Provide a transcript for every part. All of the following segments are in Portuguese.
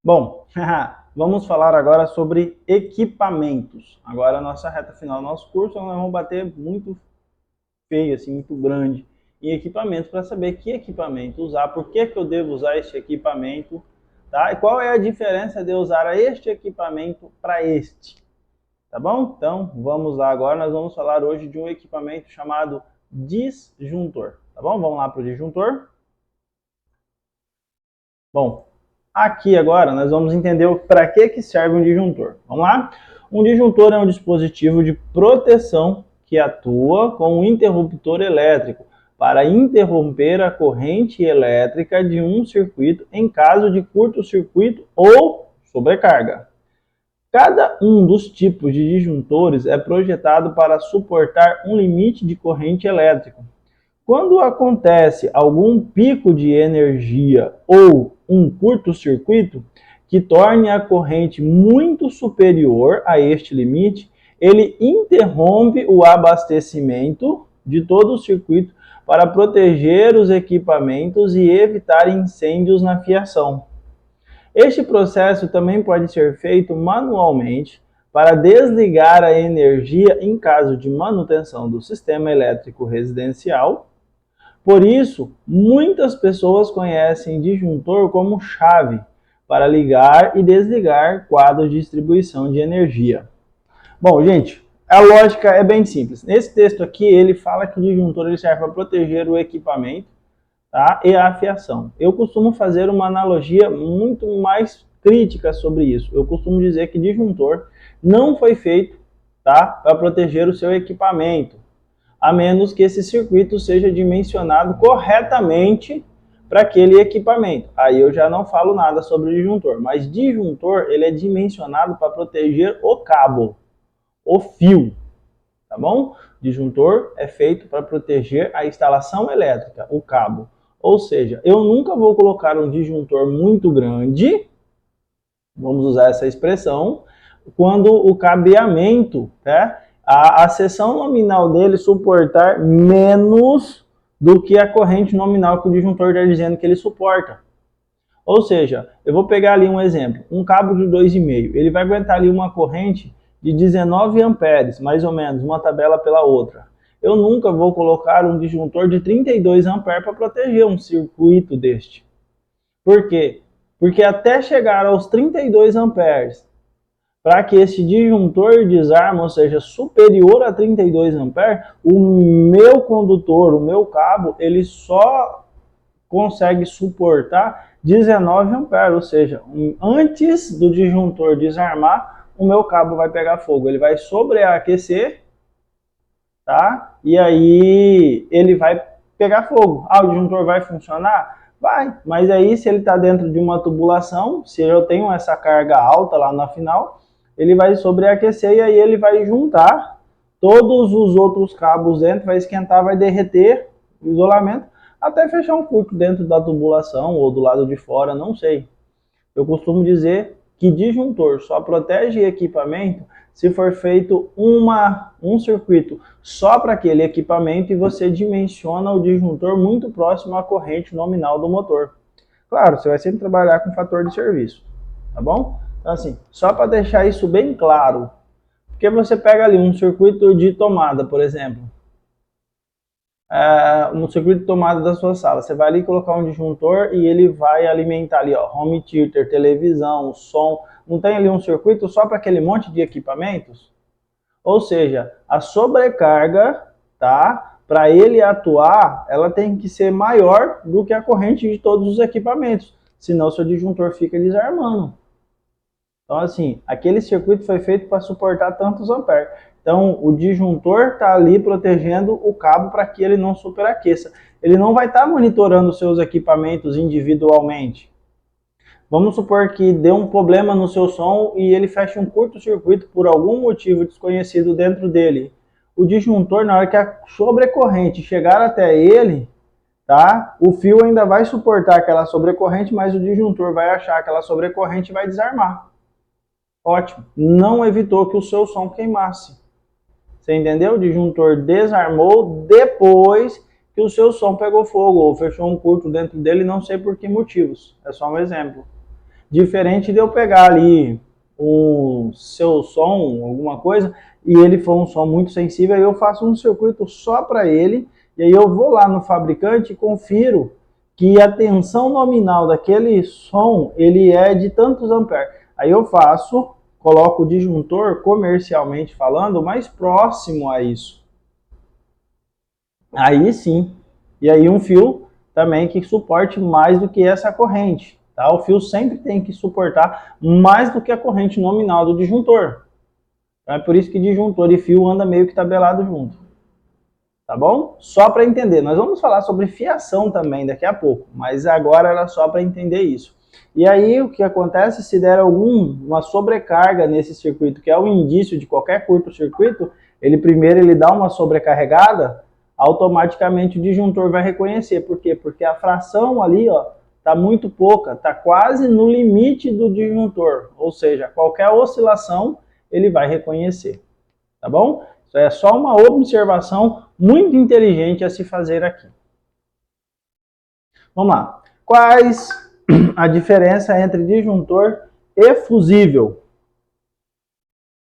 Bom, vamos falar agora sobre equipamentos. Agora, a nossa reta final do nosso curso, nós vamos bater muito feio, assim, muito grande em equipamentos, para saber que equipamento usar, por que eu devo usar este equipamento, tá? E qual é a diferença de eu usar este equipamento para este, tá bom? Então, vamos lá agora, nós vamos falar hoje de um equipamento chamado disjuntor, tá bom? Vamos lá para o disjuntor. Bom, aqui agora nós vamos entender para que serve um disjuntor. Vamos lá? Um disjuntor é um dispositivo de proteção que atua com um interruptor elétrico para interromper a corrente elétrica de um circuito em caso de curto-circuito ou sobrecarga. Cada um dos tipos de disjuntores é projetado para suportar um limite de corrente elétrica. Quando acontece algum pico de energia ou um curto-circuito que torne a corrente muito superior a este limite, ele interrompe o abastecimento de todo o circuito para proteger os equipamentos e evitar incêndios na fiação. Este processo também pode ser feito manualmente para desligar a energia em caso de manutenção do sistema elétrico residencial. Por isso, muitas pessoas conhecem disjuntor como chave para ligar e desligar quadros de distribuição de energia. Bom, gente, a lógica é bem simples. Nesse texto aqui, ele fala que o disjuntor ele serve para proteger o equipamento, tá? E a fiação. Eu costumo fazer uma analogia muito mais crítica sobre isso. Eu costumo dizer que disjuntor não foi feito, tá, para proteger o seu equipamento, a menos que esse circuito seja dimensionado corretamente para aquele equipamento. Aí eu já não falo nada sobre o disjuntor, mas disjuntor ele é dimensionado para proteger o cabo, o fio, tá bom? Disjuntor é feito para proteger a instalação elétrica, o cabo. Ou seja, eu nunca vou colocar um disjuntor muito grande, vamos usar essa expressão, quando o cabeamento, né, a seção nominal dele suportar menos do que a corrente nominal que o disjuntor está dizendo que ele suporta. Ou seja, eu vou pegar ali um exemplo, um cabo de 2,5, ele vai aguentar ali uma corrente de 19 amperes, mais ou menos, uma tabela pela outra. Eu nunca vou colocar um disjuntor de 32 amperes para proteger um circuito deste. Por quê? Porque até chegar aos 32 amperes, para que esse disjuntor desarme, ou seja, superior a 32 amperes, o meu condutor, o meu cabo, ele só consegue suportar 19 amperes, ou seja, antes do disjuntor desarmar, o meu cabo vai pegar fogo, ele vai sobreaquecer, tá? E aí ele vai pegar fogo. Ah, o disjuntor vai funcionar? Vai, mas aí se ele está dentro de uma tubulação, se eu tenho essa carga alta lá na final, ele vai sobreaquecer e aí ele vai juntar todos os outros cabos dentro, vai esquentar, vai derreter o isolamento, até fechar um curto dentro da tubulação ou do lado de fora, não sei. Eu costumo dizer que disjuntor só protege equipamento se for feito um circuito só para aquele equipamento e você dimensiona o disjuntor muito próximo à corrente nominal do motor. Claro, você vai sempre trabalhar com fator de serviço, tá bom? Então assim, só para deixar isso bem claro, porque você pega ali um circuito de tomada, por exemplo, no circuito de tomada da sua sala, você vai ali colocar um disjuntor e ele vai alimentar ali, ó, home theater, televisão, som, não tem ali um circuito só para aquele monte de equipamentos? Ou seja, a sobrecarga, tá, para ele atuar, ela tem que ser maior do que a corrente de todos os equipamentos, senão seu disjuntor fica desarmando. Então assim, aquele circuito foi feito para suportar tantos amperes. Então, o disjuntor está ali protegendo o cabo para que ele não superaqueça. Ele não vai estar monitorando os seus equipamentos individualmente. Vamos supor que deu um problema no seu som e ele fecha um curto-circuito por algum motivo desconhecido dentro dele. O disjuntor, na hora que a sobrecorrente chegar até ele, tá? O fio ainda vai suportar aquela sobrecorrente, mas o disjuntor vai achar aquela sobrecorrente e vai desarmar. Ótimo. Não evitou que o seu som queimasse. Você entendeu? O disjuntor desarmou depois que o seu som pegou fogo ou fechou um curto dentro dele, não sei por que motivos. É só um exemplo. Diferente de eu pegar ali o seu som, alguma coisa, e ele for um som muito sensível, aí eu faço um circuito só para ele, e aí eu vou lá no fabricante e confiro que a tensão nominal daquele som, ele é de tantos amperes. Aí eu faço, coloco o disjuntor, comercialmente falando, mais próximo a isso. Aí sim. E aí um fio também que suporte mais do que essa corrente. Tá? O fio sempre tem que suportar mais do que a corrente nominal do disjuntor. Então é por isso que disjuntor e fio anda meio que tabelado junto. Tá bom? Só para entender. Nós vamos falar sobre fiação também daqui a pouco, mas agora era só para entender isso. E aí o que acontece se der alguma sobrecarga nesse circuito, que é o indício de qualquer curto-circuito, ele primeiro dá uma sobrecarregada, automaticamente o disjuntor vai reconhecer. Por quê? Porque a fração ali, ó, tá muito pouca, tá quase no limite do disjuntor, ou seja, qualquer oscilação ele vai reconhecer. Tá bom? Isso é só uma observação muito inteligente a se fazer aqui. Vamos lá. Quais a diferença entre disjuntor e fusível?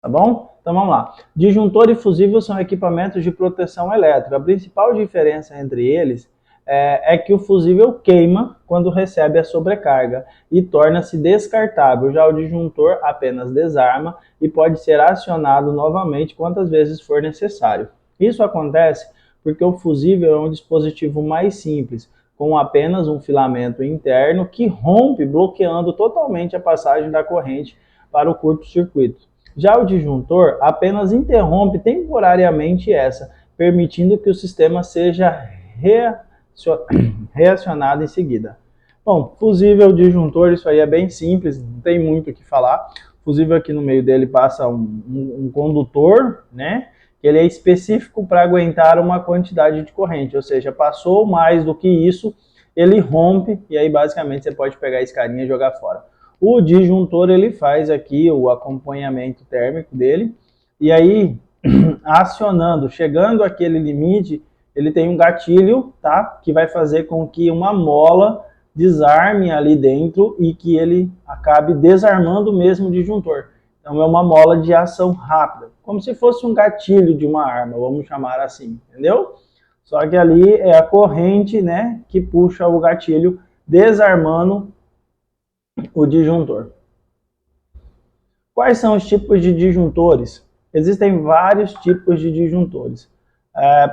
Tá bom? Então vamos lá. Disjuntor e fusível são equipamentos de proteção elétrica. A principal diferença entre eles é que o fusível queima quando recebe a sobrecarga e torna-se descartável. Já o disjuntor apenas desarma e pode ser acionado novamente quantas vezes for necessário. Isso acontece porque o fusível é um dispositivo mais simples, com apenas um filamento interno que rompe, bloqueando totalmente a passagem da corrente para o curto-circuito. Já o disjuntor apenas interrompe temporariamente essa, permitindo que o sistema seja reacionado em seguida. Bom, fusível, disjuntor, isso aí é bem simples, não tem muito o que falar. Fusível, aqui no meio dele passa um condutor, né? Que ele é específico para aguentar uma quantidade de corrente, ou seja, passou mais do que isso, ele rompe, e aí basicamente você pode pegar a escarinha e jogar fora. O disjuntor, ele faz aqui o acompanhamento térmico dele, e aí, acionando, chegando àquele limite, ele tem um gatilho, tá? Que vai fazer com que uma mola desarme ali dentro e que ele acabe desarmando mesmo o disjuntor. Então é uma mola de ação rápida, como se fosse um gatilho de uma arma, vamos chamar assim, entendeu? Só que ali é a corrente, né, que puxa o gatilho, desarmando o disjuntor. Quais são os tipos de disjuntores? Existem vários tipos de disjuntores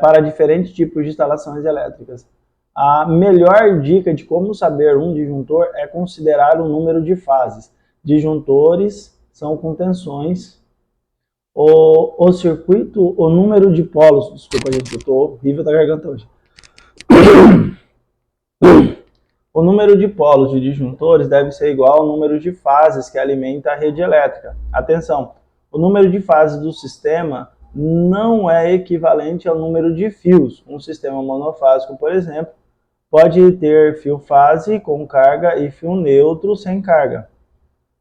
para diferentes tipos de instalações elétricas. A melhor dica de como saber um disjuntor é considerar o número de fases. Disjuntores são com tensões. O circuito, o número de polos, desculpa gente, eu estou horrível da garganta hoje. O número de polos de disjuntores deve ser igual ao número de fases que alimenta a rede elétrica. Atenção, o número de fases do sistema não é equivalente ao número de fios. Um sistema monofásico, por exemplo, pode ter fio fase com carga e fio neutro sem carga.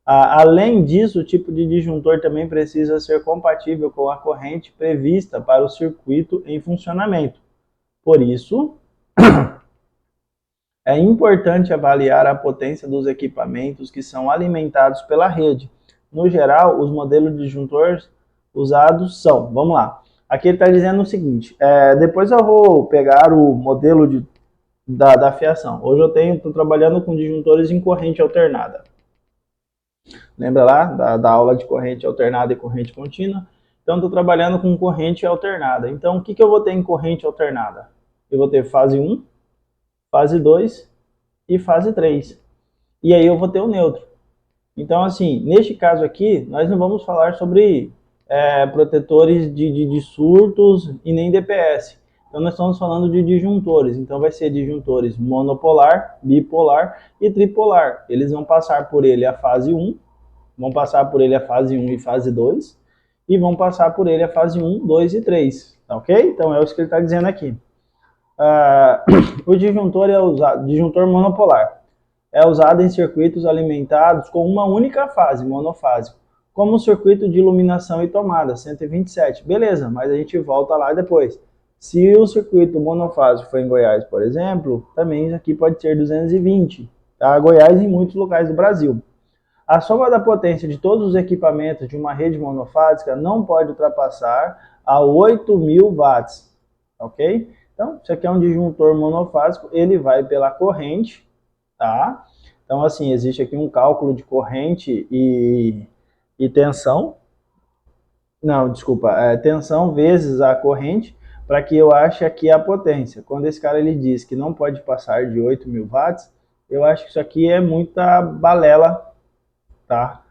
Além disso, o tipo de disjuntor também precisa ser compatível com a corrente prevista para o circuito em funcionamento. Por isso, é importante avaliar a potência dos equipamentos que são alimentados pela rede. No geral, os modelos de disjuntores usados são, vamos lá, aqui ele está dizendo o seguinte, depois eu vou pegar o modelo da fiação. Hoje eu estou trabalhando com disjuntores em corrente alternada. Lembra lá da aula de corrente alternada e corrente contínua? Então, estou trabalhando com corrente alternada. Então, o que eu vou ter em corrente alternada? Eu vou ter fase 1, fase 2 e fase 3. E aí eu vou ter o neutro. Então, assim, neste caso aqui, nós não vamos falar sobre protetores de surtos e nem DPS. Então, nós estamos falando de disjuntores. Então, vai ser disjuntores monopolar, bipolar e tripolar. Eles vão passar por ele a fase 1, vão passar por ele a fase 1 e fase 2, e vão passar por ele a fase 1, 2 e 3. Tá ok? Então, é isso que ele está dizendo aqui. O disjuntor é usado, disjuntor monopolar, é usado em circuitos alimentados com uma única fase, monofásico, como o circuito de iluminação e tomada, 127. Beleza, mas a gente volta lá depois. Se o circuito monofásico for em Goiás, por exemplo, também isso aqui pode ser 220. Tá? Goiás e em muitos locais do Brasil. A soma da potência de todos os equipamentos de uma rede monofásica não pode ultrapassar a 8.000 watts, ok? Então, isso aqui é um disjuntor monofásico, ele vai pela corrente, tá? Então, assim, existe aqui um cálculo de corrente e tensão. Não, desculpa, tensão vezes a corrente, para que eu ache aqui a potência. Quando esse cara ele diz que não pode passar de 8.000 watts, eu acho que isso aqui é muita balela, tá?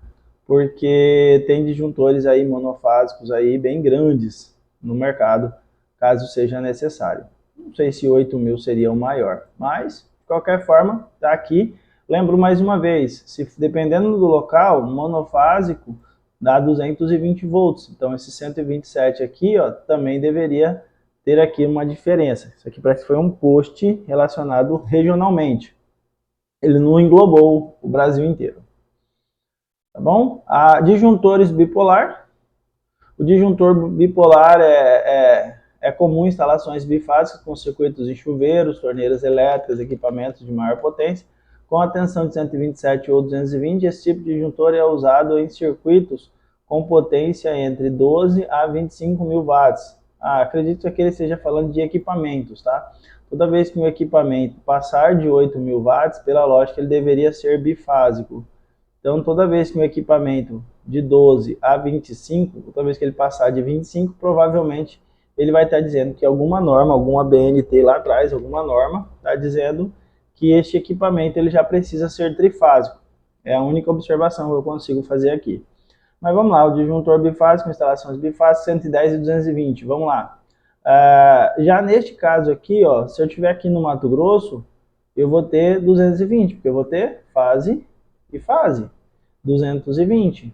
Porque tem disjuntores aí monofásicos aí bem grandes no mercado, caso seja necessário. Não sei se 8.000 seria o maior, mas de qualquer forma, tá aqui. Lembro mais uma vez, se dependendo do local, monofásico dá 220 volts. Então esse 127 aqui, ó, também deveria ter aqui uma diferença. Isso aqui parece que foi um post relacionado regionalmente. Ele não englobou o Brasil inteiro. Tá bom? Disjuntores bipolar. O disjuntor bipolar é comum em instalações bifásicas com circuitos em chuveiros, torneiras elétricas, equipamentos de maior potência. Com a tensão de 127 ou 220, esse tipo de disjuntor é usado em circuitos com potência entre 12 a 25.000 watts. Acredito que ele esteja falando de equipamentos, tá? Toda vez que um equipamento passar de 8.000 watts, pela lógica, ele deveria ser bifásico. Então, toda vez que um equipamento de 12 a 25, toda vez que ele passar de 25, provavelmente ele vai estar dizendo que alguma norma, alguma BNT lá atrás, alguma norma, está dizendo que este equipamento ele já precisa ser trifásico. É a única observação que eu consigo fazer aqui. Mas vamos lá, o disjuntor bifásico, instalações bifásicas, 110 e 220, vamos lá. Já neste caso aqui, ó, se eu estiver aqui no Mato Grosso, eu vou ter 220, porque eu vou ter fase e fase, 220.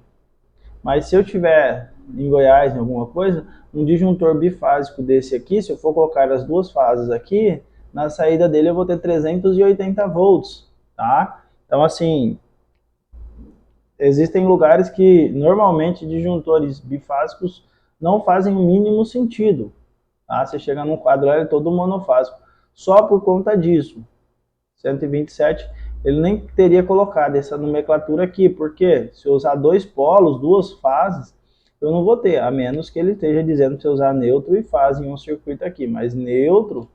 Mas se eu tiver em Goiás, em alguma coisa, um disjuntor bifásico desse aqui, se eu for colocar as duas fases aqui, na saída dele eu vou ter 380 volts, tá? Então, assim, existem lugares que normalmente disjuntores bifásicos não fazem o mínimo sentido, tá? Você chega num quadro ele é todo monofásico, só por conta disso. 127, ele nem teria colocado essa nomenclatura aqui, porque se eu usar dois polos, duas fases, eu não vou ter, a menos que ele esteja dizendo para você usar neutro e fase em um circuito aqui, mas neutro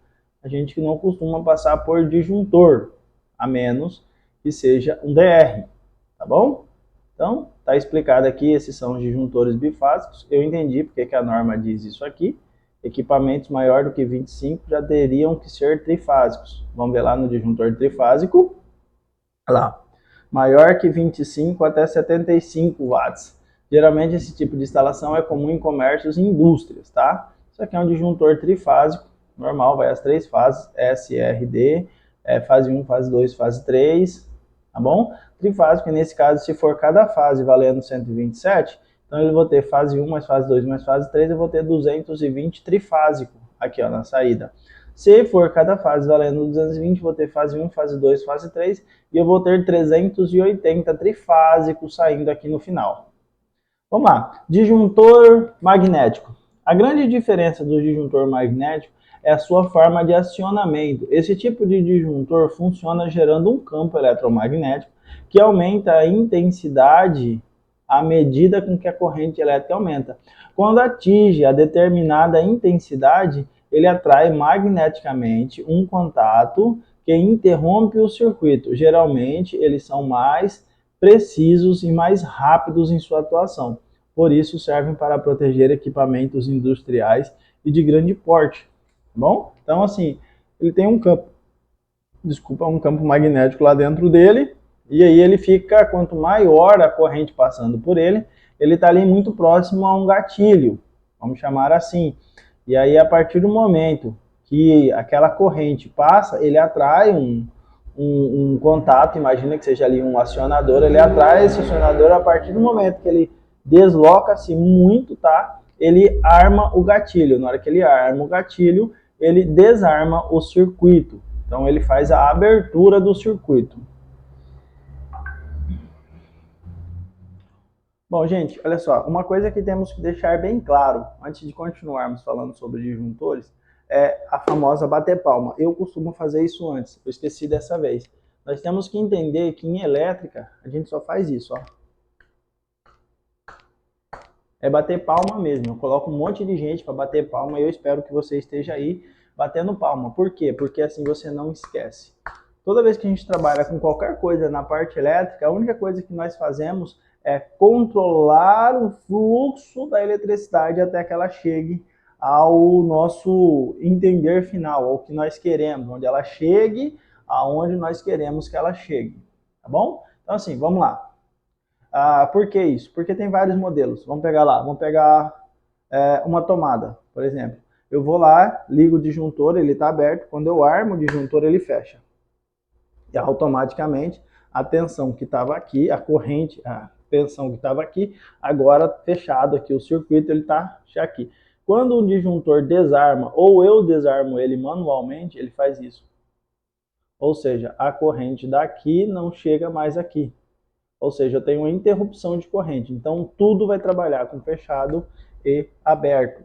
a gente não costuma passar por disjuntor, a menos que seja um DR, tá bom? Então, tá explicado aqui, esses são os disjuntores bifásicos, eu entendi porque que a norma diz isso aqui. Equipamentos maior do que 25 já teriam que ser trifásicos. Vamos ver lá no disjuntor trifásico. Olha lá. Maior que 25 até 75 watts. Geralmente esse tipo de instalação é comum em comércios e indústrias, tá? Isso aqui é um disjuntor trifásico, normal, vai as três fases, S, R, D, fase 1, fase 2, fase 3, tá bom? Trifásico, e nesse caso, se for cada fase valendo 127, então eu vou ter fase 1 mais fase 2 mais fase 3, eu vou ter 220 trifásico aqui ó, na saída. Se for cada fase valendo 220, vou ter fase 1, fase 2, fase 3, e eu vou ter 380 trifásicos saindo aqui no final. Vamos lá, disjuntor magnético. A grande diferença do disjuntor magnético é a sua forma de acionamento. Esse tipo de disjuntor funciona gerando um campo eletromagnético que aumenta a intensidade à medida com que a corrente elétrica aumenta. Quando atinge a determinada intensidade, ele atrai magneticamente um contato que interrompe o circuito. Geralmente, eles são mais precisos e mais rápidos em sua atuação. Por isso, servem para proteger equipamentos industriais e de grande porte. Tá bom? Então, assim, ele tem um campo magnético lá dentro dele, e aí ele fica, quanto maior a corrente passando por ele, ele está ali muito próximo a um gatilho, vamos chamar assim. E aí, a partir do momento que aquela corrente passa, ele atrai um contato, imagina que seja ali um acionador, ele atrai esse acionador, a partir do momento que ele desloca-se muito, tá? Ele arma o gatilho. Na hora que ele arma o gatilho, ele desarma o circuito. Então ele faz a abertura do circuito. Bom, gente, olha só, uma coisa que temos que deixar bem claro, antes de continuarmos falando sobre disjuntores, é a famosa bater palma. Eu costumo fazer isso antes, eu esqueci dessa vez. nós temos que entender que em elétrica a gente só faz isso, ó. É bater palma mesmo. Eu coloco um monte de gente para bater palma e eu espero que você esteja aí batendo palma. Por quê? Porque assim você não esquece. Toda vez que a gente trabalha com qualquer coisa na parte elétrica, a única coisa que nós fazemos é controlar o fluxo da eletricidade até que ela chegue ao nosso entender final, ao que nós queremos, onde ela chegue aonde nós queremos que ela chegue, tá bom? Então assim, vamos lá. Por que isso? Porque tem vários modelos. Vamos pegar lá, vamos pegar uma tomada, por exemplo. Eu vou lá, ligo o disjuntor, ele está aberto, quando eu armo o disjuntor ele fecha. E automaticamente a tensão que estava aqui, a corrente, a tensão que estava aqui, agora fechado aqui o circuito, ele está aqui. Quando um disjuntor desarma, ou eu desarmo ele manualmente, ele faz isso. Ou seja, a corrente daqui não chega mais aqui. Ou seja, eu tenho uma interrupção de corrente. Então, tudo vai trabalhar com fechado e aberto.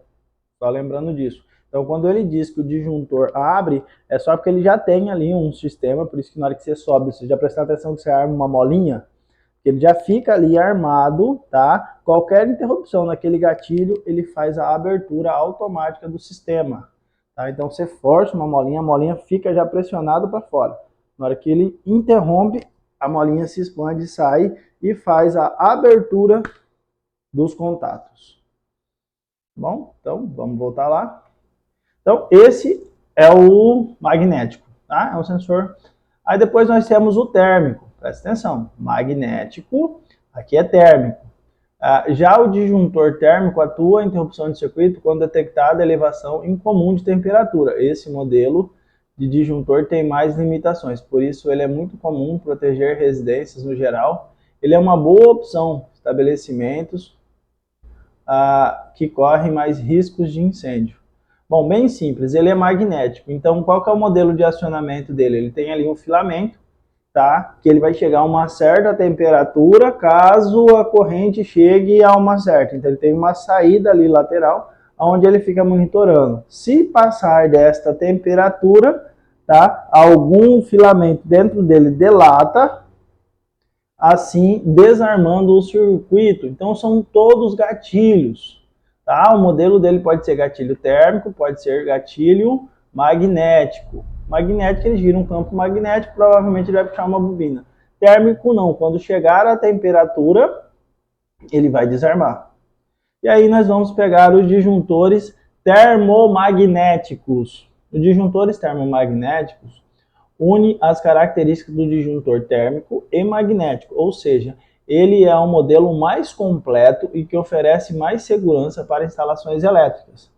Só lembrando disso. Então, quando ele diz que o disjuntor abre, é só porque ele já tem ali um sistema, por isso que na hora que você sobe, você já prestar atenção que você arma uma molinha, ele já fica ali armado, tá? Qualquer interrupção naquele gatilho, ele faz a abertura automática do sistema, tá? Então, você força uma molinha, a molinha fica já pressionada para fora. Na hora que ele interrompe, a molinha se expande, sai e faz a abertura dos contatos. Bom, então vamos voltar lá. Então esse é o magnético, tá? É um sensor. Aí depois nós temos o térmico. Presta atenção, magnético, aqui é térmico. Já o disjuntor térmico atua em interrupção de circuito quando detectada elevação incomum de temperatura. Esse modelo de disjuntor tem mais limitações, por isso ele é muito comum proteger residências no geral. Ele é uma boa opção em estabelecimentos que correm mais riscos de incêndio. Bom, bem simples, ele é magnético, então qual que é o modelo de acionamento dele? Ele tem ali um filamento, tá? Que ele vai chegar a uma certa temperatura caso a corrente chegue a uma certa. Então ele tem uma saída ali lateral, onde ele fica monitorando. Se passar desta temperatura, tá? Algum filamento dentro dele delata, assim desarmando o circuito. Então são todos gatilhos, tá? O modelo dele pode ser gatilho térmico, pode ser gatilho magnético. Magnético, ele gira um campo magnético, provavelmente ele vai puxar uma bobina. Térmico não, quando chegar a temperatura, ele vai desarmar. E aí nós vamos pegar os disjuntores termomagnéticos. Os disjuntores termomagnéticos une as características do disjuntor térmico e magnético, ou seja, ele é um modelo mais completo e que oferece mais segurança para instalações elétricas.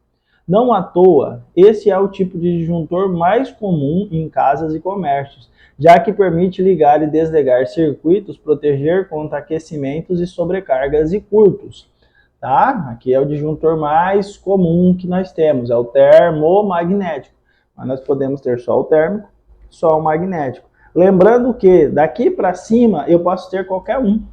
Não à toa, esse é o tipo de disjuntor mais comum em casas e comércios, já que permite ligar e desligar circuitos, proteger contra aquecimentos e sobrecargas e curtos. Tá? Aqui é o disjuntor mais comum que nós temos, é o termomagnético. Mas nós podemos ter só o térmico, só o magnético. Lembrando que daqui para cima eu posso ter qualquer um.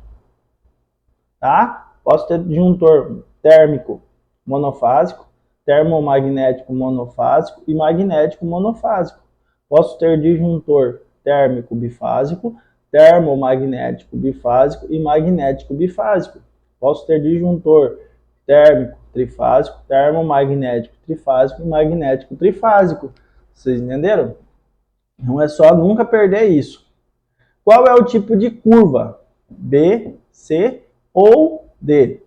Tá? Posso ter disjuntor térmico monofásico, termomagnético monofásico e magnético monofásico. Posso ter disjuntor térmico bifásico, termomagnético bifásico e magnético bifásico. Posso ter disjuntor térmico trifásico, termomagnético trifásico e magnético trifásico. Vocês entenderam? Não é só nunca perder isso. Qual é o tipo de curva? B, C ou D?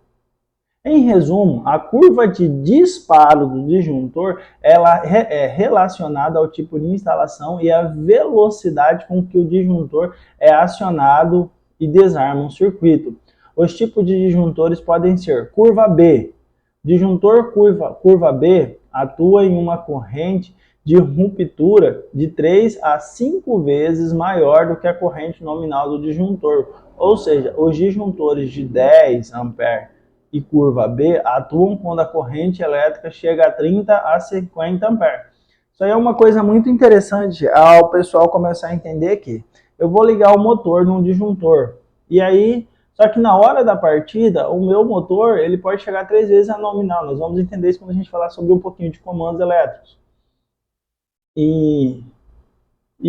Em resumo, a curva de disparo do disjuntor ela é relacionada ao tipo de instalação e à velocidade com que o disjuntor é acionado e desarma um circuito. Os tipos de disjuntores podem ser curva B. Disjuntor curva B atua em uma corrente de ruptura de 3 a 5 vezes maior do que a corrente nominal do disjuntor. Ou seja, os disjuntores de 10 A e curva B atuam quando a corrente elétrica chega a 30 a 50 A. Isso aí é uma coisa muito interessante ao pessoal começar a entender que eu vou ligar o motor num disjuntor. E aí, só que na hora da partida, o meu motor ele pode chegar 3 vezes a nominal. Nós vamos entender isso quando a gente falar sobre um pouquinho de comandos elétricos. E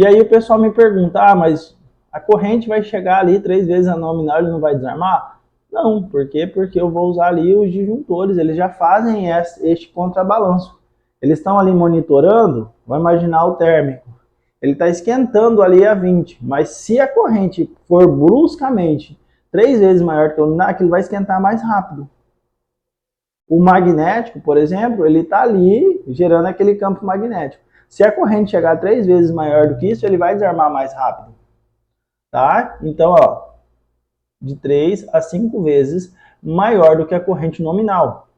aí o pessoal me pergunta, mas A corrente vai chegar ali 3 vezes a nominal, ele não vai desarmar? Não, por quê? Porque eu vou usar ali os disjuntores, eles já fazem este contrabalanço. Eles estão ali monitorando, vou imaginar o térmico. Ele está esquentando ali a 20, mas se a corrente for bruscamente 3 vezes maior que o nominal, ele vai esquentar mais rápido. O magnético, por exemplo, ele está ali gerando aquele campo magnético. Se a corrente chegar 3 vezes maior do que isso, ele vai desarmar mais rápido. Tá? Então, ó, de 3 a 5 vezes maior do que a corrente nominal.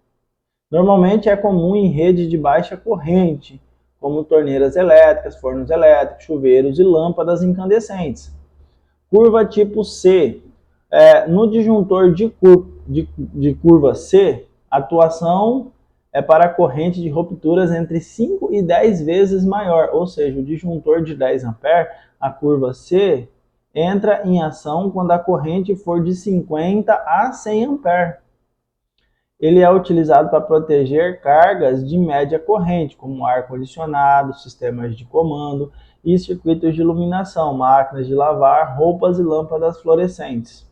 Normalmente é comum em redes de baixa corrente, como torneiras elétricas, fornos elétricos, chuveiros e lâmpadas incandescentes. Curva tipo C. No disjuntor de curva C, a atuação é para a corrente de rupturas entre 5 e 10 vezes maior, ou seja, o disjuntor de 10 A, a curva C, entra em ação quando a corrente for de 50 a 100 A. Ele é utilizado para proteger cargas de média corrente, como ar-condicionado, sistemas de comando e circuitos de iluminação, máquinas de lavar, roupas e lâmpadas fluorescentes.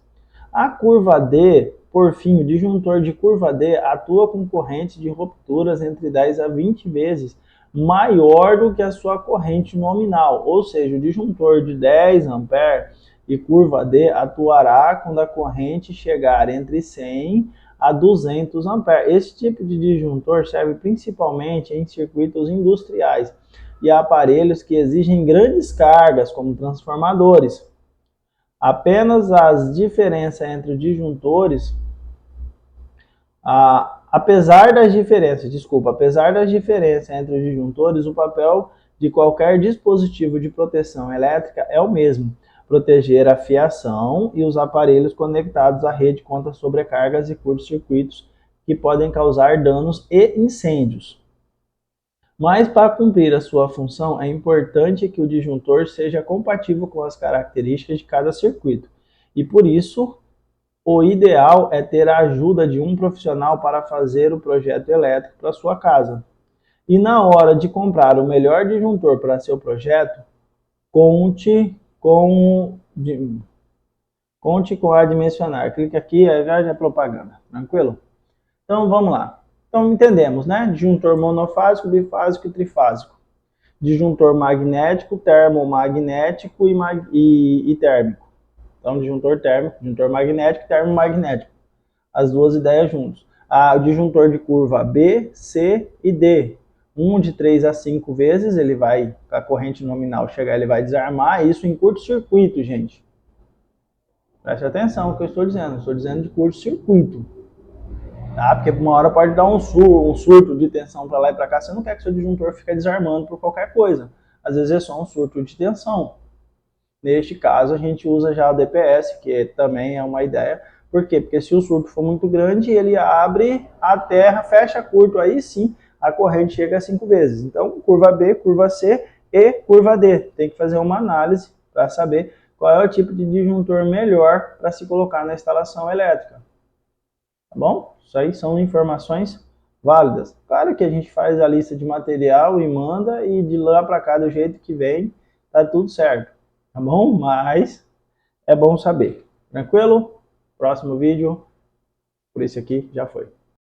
A curva D, por fim, o disjuntor de curva D atua com corrente de rupturas entre 10 a 20 vezes maior do que a sua corrente nominal, ou seja, o disjuntor de 10 A e curva D atuará quando a corrente chegar entre 100 a 200 A. Esse tipo de disjuntor serve principalmente em circuitos industriais e aparelhos que exigem grandes cargas, como transformadores. Apenas as diferenças entre os disjuntores, apesar das diferenças entre os disjuntores, o papel de qualquer dispositivo de proteção elétrica é o mesmo: proteger a fiação e os aparelhos conectados à rede contra sobrecargas e curtos-circuitos que podem causar danos e incêndios. Mas para cumprir a sua função, é importante que o disjuntor seja compatível com as características de cada circuito. E por isso, o ideal é ter a ajuda de um profissional para fazer o projeto elétrico para sua casa. E na hora de comprar o melhor disjuntor para seu projeto, conte com a Dimensionar. Clique aqui, aí já é propaganda. Tranquilo? Então vamos lá. Então entendemos, né? Disjuntor monofásico, bifásico e trifásico. Disjuntor magnético, termomagnético e térmico. Então disjuntor térmico, disjuntor magnético e termomagnético. As duas ideias juntos. O disjuntor de curva B, C e D. Um de 3 a 5 vezes, ele vai, a corrente nominal chegar, ele vai desarmar, isso em curto-circuito, gente. Preste atenção no que eu estou dizendo de curto-circuito. Tá? Porque uma hora pode dar um surto de tensão para lá e para cá, você não quer que seu disjuntor fique desarmando por qualquer coisa. Às vezes é só um surto de tensão. Neste caso, a gente usa já o DPS, que também é uma ideia. Por quê? Porque se o surto for muito grande, ele abre a terra, fecha curto, aí sim a corrente chega a 5 vezes. Então, curva B, curva C e curva D. Tem que fazer uma análise para saber qual é o tipo de disjuntor melhor para se colocar na instalação elétrica. Tá bom? Isso aí são informações válidas. Claro que a gente faz a lista de material e manda, e de lá para cá, do jeito que vem, tá tudo certo. Tá bom? Mas é bom saber. Tranquilo? Próximo vídeo. Por isso aqui já foi.